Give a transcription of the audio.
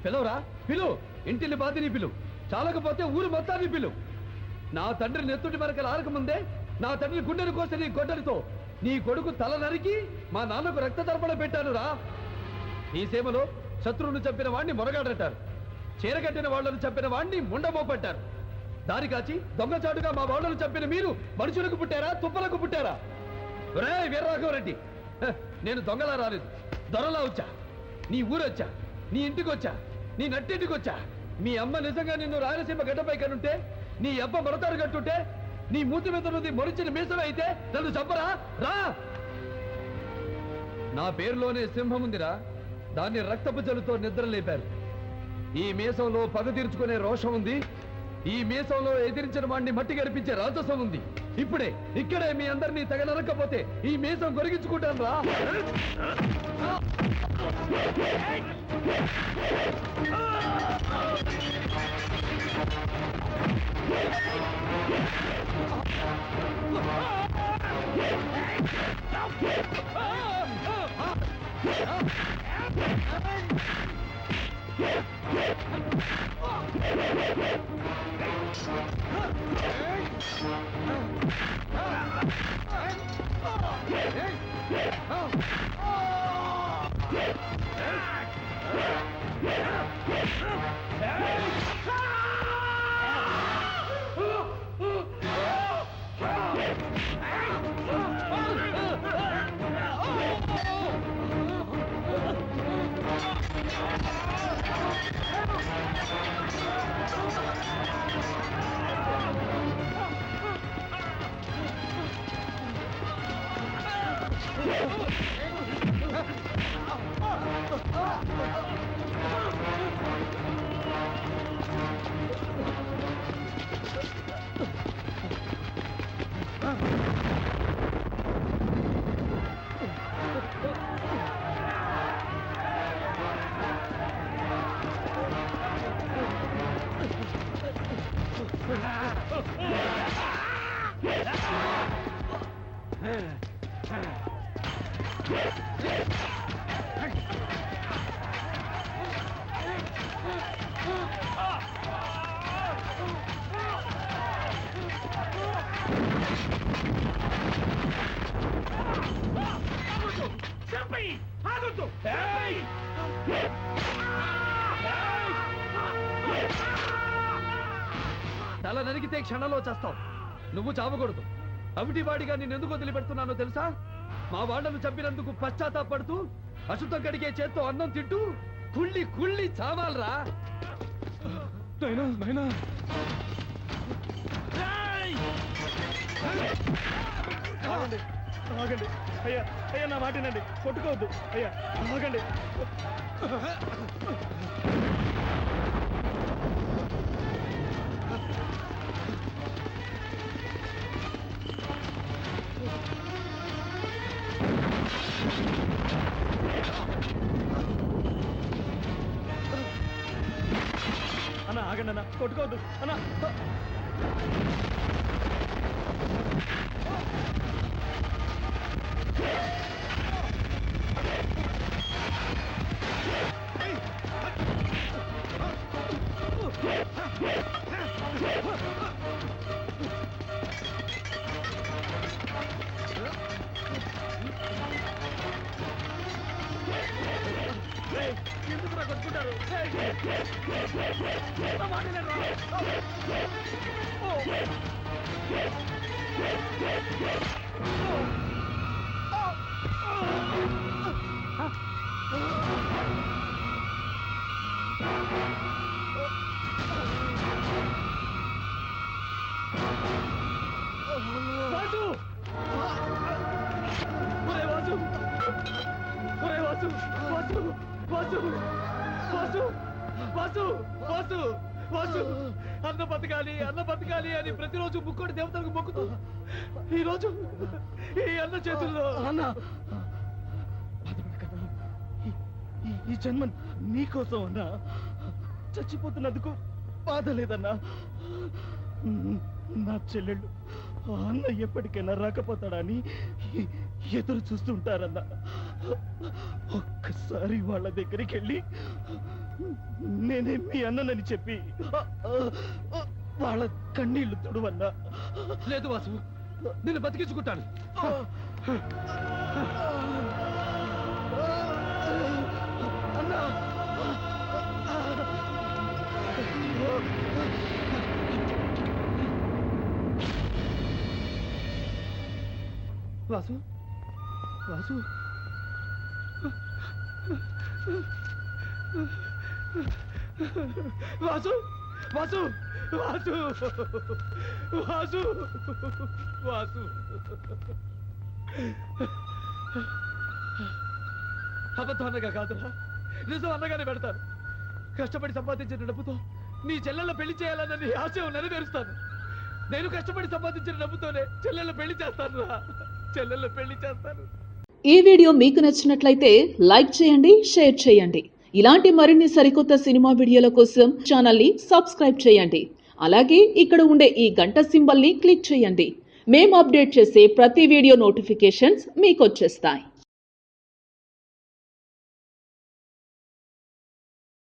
పిలవరా, పిలు. ఇంటిని బాధిని పిలు, చాలకపోతే ఊరు మొత్తాన్ని పిలు. నా తండ్రి నెత్తుటి మరకలు ఆరకముందే నా తండ్రి గుండెను కోసి నీ గొడ్డలితో నీ కొడుకు తల నరికి మా నాన్నకు రక్త తర్పణ పెట్టాను రా. ఈ సేమలో శత్రువును చంపిన వాణ్ణి మొరగాడంటారు, చీరగట్టిన వాళ్లను చంపిన వాణ్ణి ముండమోపట్టారు. దారి కాచి దొంగచాటుగా మా వాళ్లను చంపిన మీరు మనుషులకు పుట్టారా, తుప్పలకు పుట్టారా? రే వీరరాఘవరెడ్డి, నేను దొంగలా రాలేదు, దొరలా వచ్చా. నీ ఊరొచ్చా, నీ ఇంటికి వచ్చా, నీ నట్టింటికి వచ్చా. మీ అమ్మ నిజంగా నిన్ను రాయలసీమ గడ్డపై కనుంటే, నీ అబ్బ మరతారు కట్టుంటే, నీ మూతి మీద నుండి మొరిచిన మీసమే అయితే నన్ను చంపరా? రా. నా పేరులోనే సింహం ఉందిరా, దాన్ని రక్తపు జలుతో నిద్ర లేపారు. ఈ మీసంలో పగ తీర్చుకునే రోషం ఉంది, ఈ మీసంలో ఎదిరించిన వాడిని మట్టి గడిపించే రాజసం ఉంది. ఇప్పుడే ఇక్కడే మీ అందరినీ తగలనకపోతే ఈ మీసం గొరిగించుకుంటాను రా. తల నరికితే క్షణంలో చేస్తావు, నువ్వు చావకూడదు. అవిటివాడిగా నేనెందుకు వదిలిపెడుతున్నానో తెలుసా? మా వాళ్ళను చంపినందుకు పశ్చాత్తాపడుతూ అశుద్ధం కడిగే చేత్తో అన్నం తింటూ కుళ్ళి కుళ్ళి చావాలరా. ఆగండి, ఆగండి అయ్యా, అయ్యా నా మాటనండి, కొట్టుకోవద్దు అయ్యా, ఆగండి. అన్న ఆగండి అన్న, కొట్టుకోవద్దు అన్న. ఎందుకు కొట్టుకుంటారు? వాసు! ఒరే వాసు! ఒరే వాసు! వాసు! వాసు! వాసు వాసు వాసు అన్న బతకాలి అని ప్రతిరోజు ముక్కోటి దేవతలకు మొక్కుతూ ఈరోజు ఈ అన్న చేతుల్లో అన్న బాధపడకన్నా ఈ జన్మ నీకోసం అన్నా చచ్చిపోతున్నందుకు బాధ లేదన్నా నా చెల్లెళ్ళు అన్న ఎప్పటికైనా రాకపోతాడని ఎదురు చూస్తుంటారన్నా ఒక్కసారి వాళ్ళ దగ్గరికి వెళ్ళి నేనే మీ అన్ననని చెప్పి వాళ్ళ కన్నీళ్లు తుడువన్నా. లేదు వాసు, నేను బతికించుకుంటాను. అన్నా వాసు వాసు వాసు వాసు వాసు వాసు వాసు అబద్ధం అన్నగా కాదురా, నిజం అన్నగానే పెడతాను. కష్టపడి సంపాదించిన డబ్బుతో నీ చెల్లెళ్ళ పెళ్లి చేయాలన్న నీ ఆశయం నెరవేరుస్తాను. నేను కష్టపడి సంపాదించిన డబ్బుతోనే చెల్లెళ్ళ పెళ్లి చేస్తాను రా, చెల్లెళ్ళ పెళ్లి చేస్తాను. ఈ వీడియో మీకు నచ్చినట్లయితే లైక్ చేయండి, షేర్ చేయండి. ఇలాంటి మరిన్ని సరికొత్త సినిమా వీడియోల కోసం ఛానల్ని సబ్స్క్రైబ్ చేయండి. అలాగే ఇక్కడ ఉండే ఈ గంట సింబల్ని క్లిక్ చేయండి. మేము అప్డేట్ చేసే ప్రతి వీడియో నోటిఫికేషన్స్ మీకు వచ్చేస్తాయి.